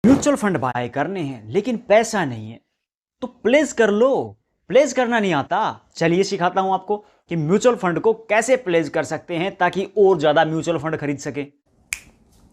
Mutual fund bye करने हैं लेकिन पैसा नहीं है तो प्लेस कर लो। प्लेस करना नहीं आता, चलिए सिखाता हूं आपको कि म्यूचुअल फंड को कैसे प्लेस कर सकते हैं ताकि और ज्यादा म्यूचुअल फंड खरीद सके।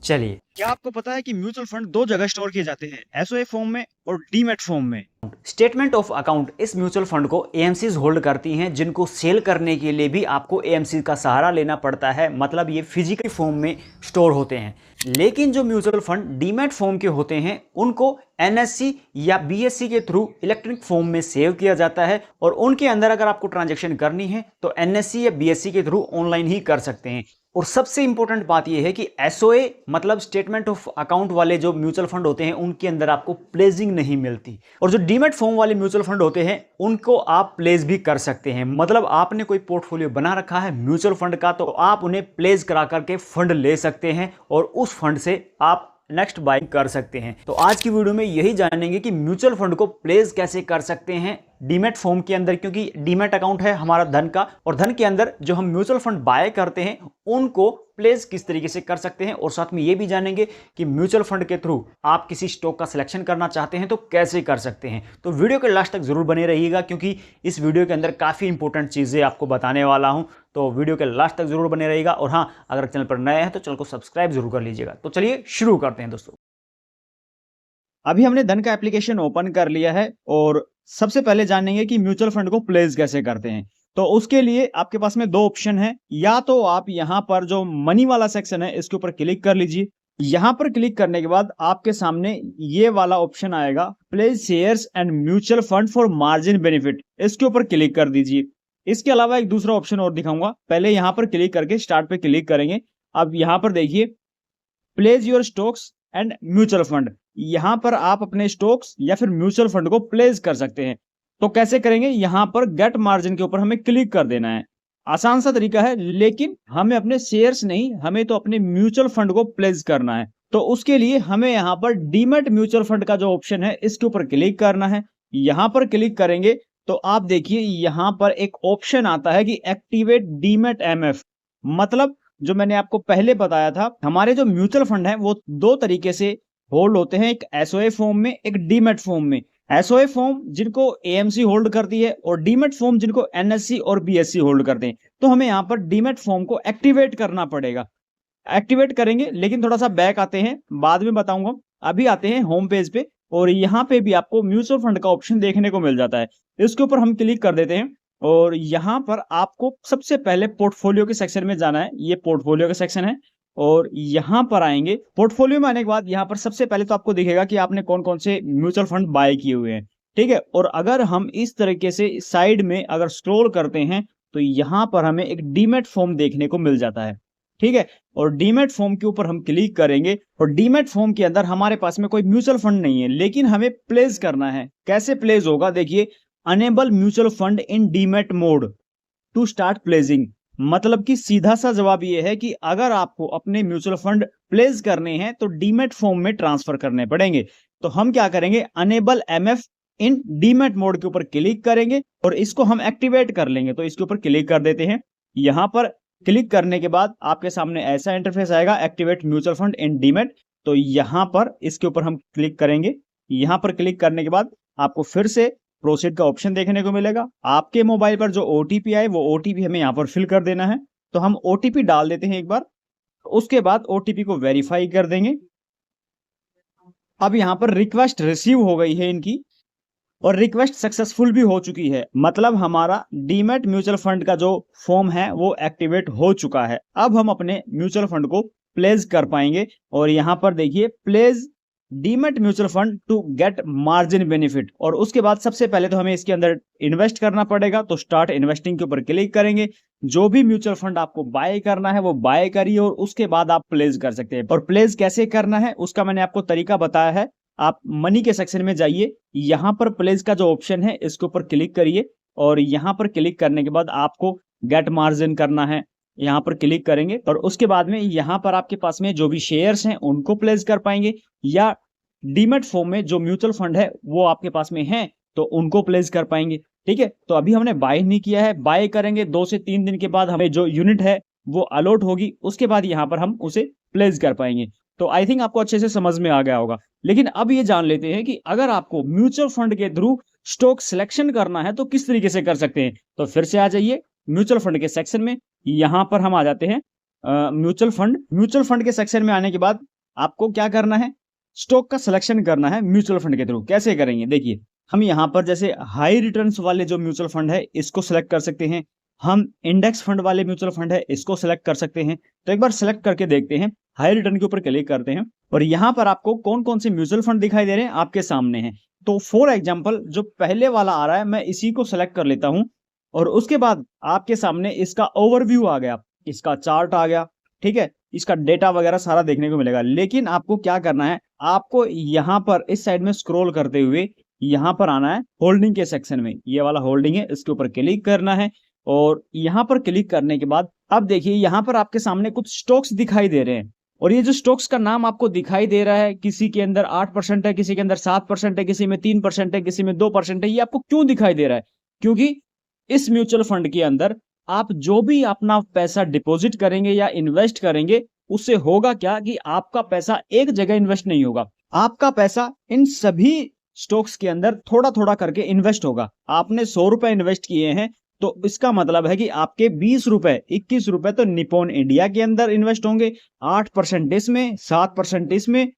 चलिए, क्या आपको पता है कि म्यूचुअल फंड दो जगह स्टोर किए जाते हैं, एसओए फॉर्म में और डीमैट फॉर्म में। स्टेटमेंट ऑफ अकाउंट इस म्यूचुअल फंड को एएमसीज होल्ड करती हैं, जिनको सेल करने के लिए भी आपको एएमसी का सहारा लेना पड़ता है, मतलब ये फिजिकल फॉर्म में स्टोर होते हैं। लेकिन जो म्यूचुअल फंड डीमैट फॉर्म के होते हैं उनको एनएससी या बीएससी के थ्रू इलेक्ट्रॉनिक फॉर्म में सेव किया जाता है और उनके अंदर अगर आपको ट्रांजैक्शन करनी है तो एनएससी या बीएससी के थ्रू ऑनलाइन ही कर सकते हैं। और सबसे इंपॉर्टेंट बात यह है कि एसओए मतलब स्टेटमेंट ऑफ अकाउंट वाले जो म्यूचुअल फंड होते हैं उनके अंदर आपको प्लेजिंग नहीं मिलती, और जो डीमैट फॉर्म वाले म्यूचुअल फंड होते हैं उनको आप प्लेस भी कर सकते हैं। मतलब आपने कोई पोर्टफोलियो बना रखा है म्यूचुअल फंड का तो आप उन्हें प्लेस करा करके फंड ले सकते हैं और उस फंड से आप नेक्स्ट बाइंग कर सकते हैं। तो आज की वीडियो में यही जानेंगे कि म्यूचुअल फंड को प्लेस कैसे कर सकते हैं डीमैट फॉर्म के अंदर, क्योंकि डीमैट अकाउंट है हमारा धन का, और धन के अंदर जो हम म्यूचुअल फंड बाय करते हैं उनको प्लेस किस तरीके से कर सकते हैं। और साथ में ये भी जानेंगे कि म्यूचुअल फंड के थ्रू आप किसी स्टॉक का सिलेक्शन करना चाहते हैं तो कैसे कर सकते हैं। तो वीडियो के लास्ट तक जरूर बने रहिएगा, क्योंकि इस वीडियो के अंदर काफी इंपॉर्टेंट चीजें आपको बताने वाला हूं। तो वीडियो के लास्ट तक जरूर बने रहिएगा, और हाँ, अगर चैनल पर नए हैं तो चैनल को सब्सक्राइब जरूर कर लीजिएगा। तो चलिए शुरू करते हैं दोस्तों। अभी हमने धन का एप्लीकेशन ओपन कर लिया है और सबसे पहले जानेंगे कि म्यूचुअल फंड को प्लेस कैसे करते हैं। तो उसके लिए आपके पास में दो ऑप्शन है, या तो आप यहां पर जो मनी वाला सेक्शन है इसके ऊपर क्लिक कर लीजिए। यहां पर क्लिक करने के बाद आपके सामने ये वाला ऑप्शन आएगा, place shares and mutual fund for margin benefit, इसके ऊपर क्लिक कर दीजिए। इसके अलावा एक दूसरा ऑप्शन और दिखाऊंगा, पहले यहां पर क्लिक करके स्टार्ट पे क्लिक करेंगे। अब यहां पर देखिए, place your stocks and mutual fund, यहां पर आप अपने स्टॉक्स या फिर म्यूचुअल फंड को प्लेस कर सकते हैं। तो कैसे करेंगे, यहां पर गेट मार्जिन के ऊपर हमें क्लिक कर देना है। आसान सा तरीका है, लेकिन हमें अपने शेयर्स नहीं, हमें तो अपने म्यूचुअल फंड को प्लेस करना है। तो उसके लिए हमें यहां पर डीमैट म्यूचुअल फंड का जो ऑप्शन है इसके ऊपर क्लिक करना है। यहां पर क्लिक करेंगे तो आप देखिए यहां पर एक ऑप्शन आता है कि एक्टिवेट डीमैट एमएफ। मतलब जो मैंने आपको पहले बताया था, हमारे जो म्यूचुअल फंड है वो दो तरीके से होल्ड होते हैं, एक एसओए फॉर्म में, एक डीमैट फॉर्म में। एसओए फॉर्म जिनको एएमसी होल्ड करती है और डीमैट फॉर्म जिनको एनएससी और बीएससी होल्ड करते हैं। तो हमें यहाँ पर डीमैट फॉर्म को एक्टिवेट करना पड़ेगा। एक्टिवेट करेंगे, लेकिन थोड़ा सा बैक आते हैं, बाद में बताऊंगा। अभी आते हैं होम पेज पे और यहाँ पे भी आपको म्यूचुअल फंड का ऑप्शन देखने को मिल जाता है। इसके ऊपर हम क्लिक कर देते हैं और यहाँ पर आपको सबसे पहले पोर्टफोलियो के सेक्शन में जाना है। ये पोर्टफोलियो का सेक्शन है और यहां पर आएंगे। पोर्टफोलियो में आने के बाद यहां पर सबसे पहले तो आपको दिखेगा कि आपने कौन कौन से म्यूचुअल फंड बाय किए हुए हैं, ठीक है। और अगर हम इस तरीके से साइड में अगर स्क्रॉल करते हैं तो यहां पर हमें एक डीमैट फॉर्म देखने को मिल जाता है, ठीक है। और डीमैट फॉर्म के ऊपर हम क्लिक करेंगे और डीमैट फॉर्म के अंदर हमारे पास में कोई म्यूचुअल फंड नहीं है, लेकिन हमें प्लेस करना है। कैसे प्लेस होगा, देखिए, enable mutual fund in demat mode to start placing. मतलब कि सीधा सा जवाब यह है कि अगर आपको अपने म्यूचुअल फंड प्लेस करने हैं तो डीमैट फॉर्म में ट्रांसफर करने पड़ेंगे। तो हम क्या करेंगे, अनेबल एमएफ इन डीमैट मोड के ऊपर क्लिक करेंगे और इसको हम एक्टिवेट कर लेंगे। तो इसके ऊपर क्लिक कर देते हैं। यहां पर क्लिक करने के बाद आपके सामने ऐसा इंटरफेस आएगा, activate mutual fund in demat. तो यहां पर इसके ऊपर हम क्लिक करेंगे। यहां पर क्लिक करने के बाद आपको फिर से प्रोसीड का ऑप्शन देखने को मिलेगा। आपके मोबाइल पर जो ओटीपी आए वो ओटीपी हमें यहाँ पर फिल कर देना है। तो हम ओटीपी डाल देते हैं एक बार, उसके बाद ओटीपी को वेरीफाई कर देंगे। अब यहाँ पर रिक्वेस्ट रिसीव हो गई है इनकी और रिक्वेस्ट सक्सेसफुल भी हो चुकी है। मतलब हमारा डीमैट म्यूचुअल फंड का जो फॉर्म है वो एक्टिवेट हो चुका है। अब हम अपने म्यूचुअल फंड को प्लेस कर पाएंगे और यहाँ पर देखिए, place demat mutual fund to get margin benefit. और उसके बाद सबसे पहले तो हमें इसके अंदर इन्वेस्ट करना पड़ेगा। तो स्टार्ट इन्वेस्टिंग के ऊपर क्लिक करेंगे। जो भी म्यूचुअल फंड आपको बाय करना है वो बाय करिए और उसके बाद आप प्लेस कर सकते हैं। और प्लेस कैसे करना है उसका मैंने आपको तरीका बताया है। आप मनी के सेक्शन में जाइए, यहां पर प्लेस का जो ऑप्शन है इसके ऊपर क्लिक करिए और यहां पर क्लिक करने के बाद आपको गेट मार्जिन करना है। यहां पर क्लिक करेंगे और उसके बाद में यहां पर आपके पास में जो भी शेयर्स हैं उनको प्लेस कर पाएंगे, या डीमैट फॉर्म में जो म्यूचुअल फंड है वो आपके पास में है तो उनको प्लेस कर पाएंगे, ठीक है। तो अभी हमने बाय नहीं किया है, बाय करेंगे 2 से 3 दिन के बाद हमें जो यूनिट है वो अलॉट होगी, उसके बाद यहाँ पर हम उसे प्लेस कर पाएंगे। तो आई थिंक आपको अच्छे से समझ में आ गया होगा। लेकिन अब ये जान लेते हैं कि अगर आपको म्यूचुअल फंड के थ्रू स्टॉक सिलेक्शन करना है तो किस तरीके से कर सकते हैं। तो फिर से आ जाइए म्यूचुअल फंड के सेक्शन में, यहाँ पर हम आ जाते हैं म्यूचुअल फंड के सेक्शन में आने के बाद आपको क्या करना है, स्टॉक का सिलेक्शन करना है म्यूचुअल फंड के थ्रू। कैसे करेंगे, देखिए हम यहाँ पर जैसे हाई रिटर्न्स वाले जो म्यूचुअल फंड है इसको सिलेक्ट कर सकते हैं, हम इंडेक्स फंड वाले म्यूचुअल फंड है इसको सिलेक्ट कर सकते हैं। तो एक बार सिलेक्ट करके देखते हैं, हाई रिटर्न के ऊपर क्लिक करते हैं और यहाँ पर आपको कौन कौन से म्यूचुअल फंड दिखाई दे रहे हैं आपके सामने हैं। तो फॉर एग्जांपल जो पहले वाला आ रहा है मैं इसी को सिलेक्ट कर लेता हूं और उसके बाद आपके सामने इसका ओवरव्यू आ गया, इसका चार्ट आ गया, ठीक है, इसका डेटा वगैरह सारा देखने को मिलेगा। लेकिन आपको क्या करना है, आपको यहाँ पर इस साइड में स्क्रॉल करते हुए यहाँ पर आना है होल्डिंग के सेक्शन में, ये वाला होल्डिंग है इसके ऊपर क्लिक करना है और यहाँ पर क्लिक करने के बाद अब देखिए यहाँ पर आपके सामने कुछ स्टॉक्स दिखाई दे रहे हैं और ये जो स्टॉक्स का नाम आपको दिखाई दे रहा है, किसी के अंदर 8% है, किसी के अंदर 7% है, किसी में 3% है, किसी में 2% है। ये आपको क्यों दिखाई दे रहा है, क्योंकि इस म्यूचुअल फंड के अंदर आप जो भी अपना पैसा डिपॉजिट करेंगे या इन्वेस्ट करेंगे उससे होगा क्या कि आपका पैसा एक जगह इन्वेस्ट नहीं होगा, आपका पैसा इन सभी स्टॉक्स के अंदर थोड़ा थोड़ा करके इन्वेस्ट होगा। आपने 100 रुपए इन्वेस्ट किए हैं तो इसका मतलब है कि आपके 20 रुपए 21 रुपए तो निप्पॉन इंडिया के अंदर इन्वेस्ट होंगे, 8% इसमें, 7% इसमें,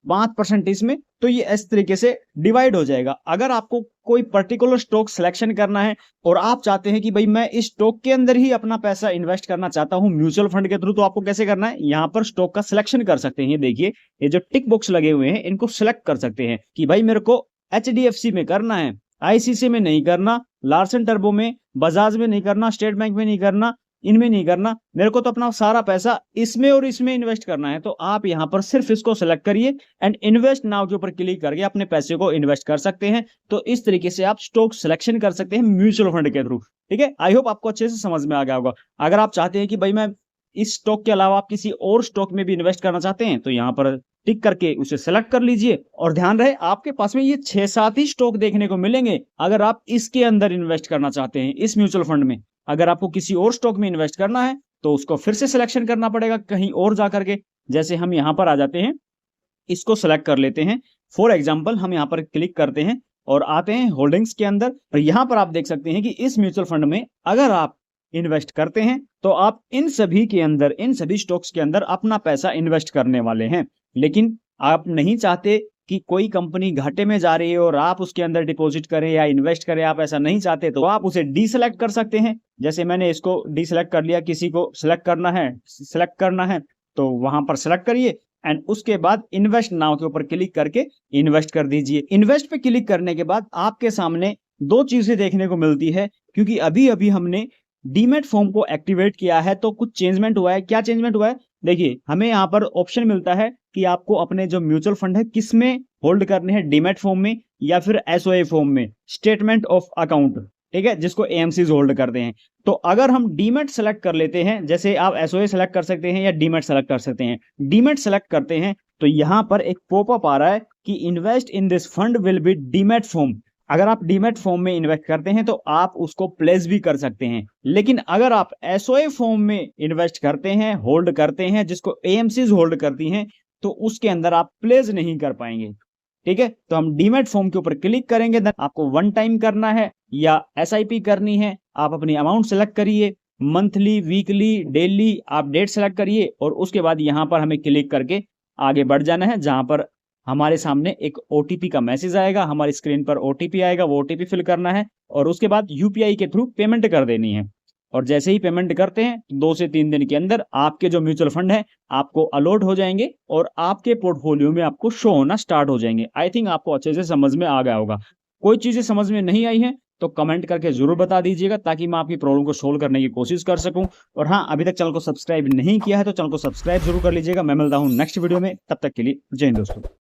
5% इसमें। तो ये इस तरीके से डिवाइड हो जाएगा। अगर आपको कोई पर्टिकुलर स्टॉक सिलेक्शन करना है और आप चाहते हैं कि भाई मैं इस स्टॉक के अंदर ही अपना पैसा इन्वेस्ट करना चाहता हूं म्यूचुअल फंड के थ्रू, तो आपको कैसे करना है, यहाँ पर स्टॉक का सिलेक्शन कर सकते हैं। ये देखिए ये जो टिक बॉक्स लगे हुए हैं इनको सिलेक्ट कर सकते हैं कि भाई मेरे को HDFC में करना है, ICICI में नहीं करना, लार्सन टर्बो में, बजाज में नहीं करना, स्टेट बैंक में नहीं करना, इनमें नहीं करना, मेरे को तो अपना सारा पैसा इसमें और इसमें इन्वेस्ट करना है। तो आप यहां पर सिर्फ इसको सेलेक्ट करिए एंड इन्वेस्ट नाउ के ऊपर क्लिक करके अपने पैसे को इन्वेस्ट कर सकते हैं। तो इस तरीके से आप स्टॉक सिलेक्शन कर सकते हैं म्यूचुअल फंड के थ्रू। ठीक है, आई होप आपको अच्छे से समझ में आ गया होगा। अगर आप चाहते हैं कि भाई मैं इस स्टॉक के अलावा आप किसी और स्टॉक में भी इन्वेस्ट करना चाहते हैं तो यहाँ पर टिक करके उसे सेलेक्ट कर लीजिए और ध्यान रहे आपके पास में ये 6-7 ही स्टॉक देखने को मिलेंगे अगर आप इसके अंदर इन्वेस्ट करना चाहते हैं इस म्यूचुअल फंड में। अगर आपको किसी और स्टॉक में इन्वेस्ट करना है तो उसको फिर से सिलेक्शन करना पड़ेगा कहीं और जाकर के। जैसे हम यहाँ पर आ जाते हैं, इसको सिलेक्ट कर लेते हैं, फॉर एग्जाम्पल हम यहाँ पर क्लिक करते हैं और आते हैं होल्डिंग्स के अंदर। और यहाँ पर आप देख सकते हैं कि इस म्यूचुअल फंड में अगर आप इन्वेस्ट करते हैं तो आप इन सभी के अंदर, इन सभी स्टॉक्स के अंदर अपना पैसा इन्वेस्ट करने वाले हैं। लेकिन आप नहीं चाहते कि कोई कंपनी घाटे में जा रही है और आप उसके अंदर डिपॉजिट करें या इन्वेस्ट करें, आप ऐसा नहीं चाहते तो आप उसे डीसेलेक्ट कर सकते हैं। जैसे मैंने इसको डीसेलेक्ट कर लिया, किसी को सिलेक्ट करना है तो वहां पर सिलेक्ट करिए एंड उसके बाद इन्वेस्ट नाउ के ऊपर क्लिक करके इन्वेस्ट कर दीजिए। इन्वेस्ट पे क्लिक करने के बाद आपके सामने दो चीजें देखने को मिलती है, क्योंकि अभी अभी हमने डीमैट फॉर्म को एक्टिवेट किया है तो कुछ चेंजमेंट हुआ है। क्या चेंजमेंट हुआ है, देखिए हमें यहाँ पर ऑप्शन मिलता है कि आपको अपने जो म्यूचुअल फंड है किस में होल्ड करने हैं, डीमैट फॉर्म में या फिर SOA फॉर्म में, स्टेटमेंट ऑफ अकाउंट, ठीक है, जिसको AMCs होल्ड करते हैं। तो अगर हम डीमैट सेलेक्ट कर लेते हैं, जैसे आप SOA सेलेक्ट कर सकते हैं या डीमैट सेलेक्ट कर सकते हैं, डीमैट सेलेक्ट करते हैं तो यहाँ पर एक पॉपअप आ रहा है कि invest in this fund will be demat form. अगर आप डीमैट फॉर्म में इन्वेस्ट करते हैं तो आप उसको प्लेस भी कर सकते हैं। लेकिन अगर आप SOA फॉर्म में इन्वेस्ट करते हैं, होल्ड करते हैं, जिसको AMCs होल्ड करती हैं, तो उसके अंदर आप प्लेस नहीं कर पाएंगे। ठीक है, तो हम डीमैट फॉर्म के ऊपर क्लिक करेंगे। आपको 1 टाइम करना है या SIP करनी है, आप अपनी अमाउंट सेलेक्ट करिए, मंथली, वीकली, डेली, आप डेट सेलेक्ट करिए और उसके बाद यहाँ पर हमें क्लिक करके आगे बढ़ जाना है, जहां पर हमारे सामने एक OTP का मैसेज आएगा, हमारी स्क्रीन पर OTP आएगा, वो OTP फिल करना है और उसके बाद UPI के थ्रू पेमेंट कर देनी है। और जैसे ही पेमेंट करते हैं 2 से 3 दिन के अंदर आपके जो म्यूचुअल फंड है आपको अलॉट हो जाएंगे और आपके पोर्टफोलियो में आपको शो होना स्टार्ट हो जाएंगे। आई थिंक आपको अच्छे से समझ में आ गया होगा। कोई चीजें समझ में नहीं आई हैं तो कमेंट करके जरूर बता दीजिएगा ताकि मैं आपकी प्रॉब्लम को सोल्व करने की कोशिश कर सकूं। और हाँ, अभी तक चैनल को सब्सक्राइब नहीं किया है तो चैनल को सब्सक्राइब जरूर कर लीजिएगा। मैं मिलता हूं नेक्स्ट वीडियो में, तब तक के लिए जय हिंद दोस्तों।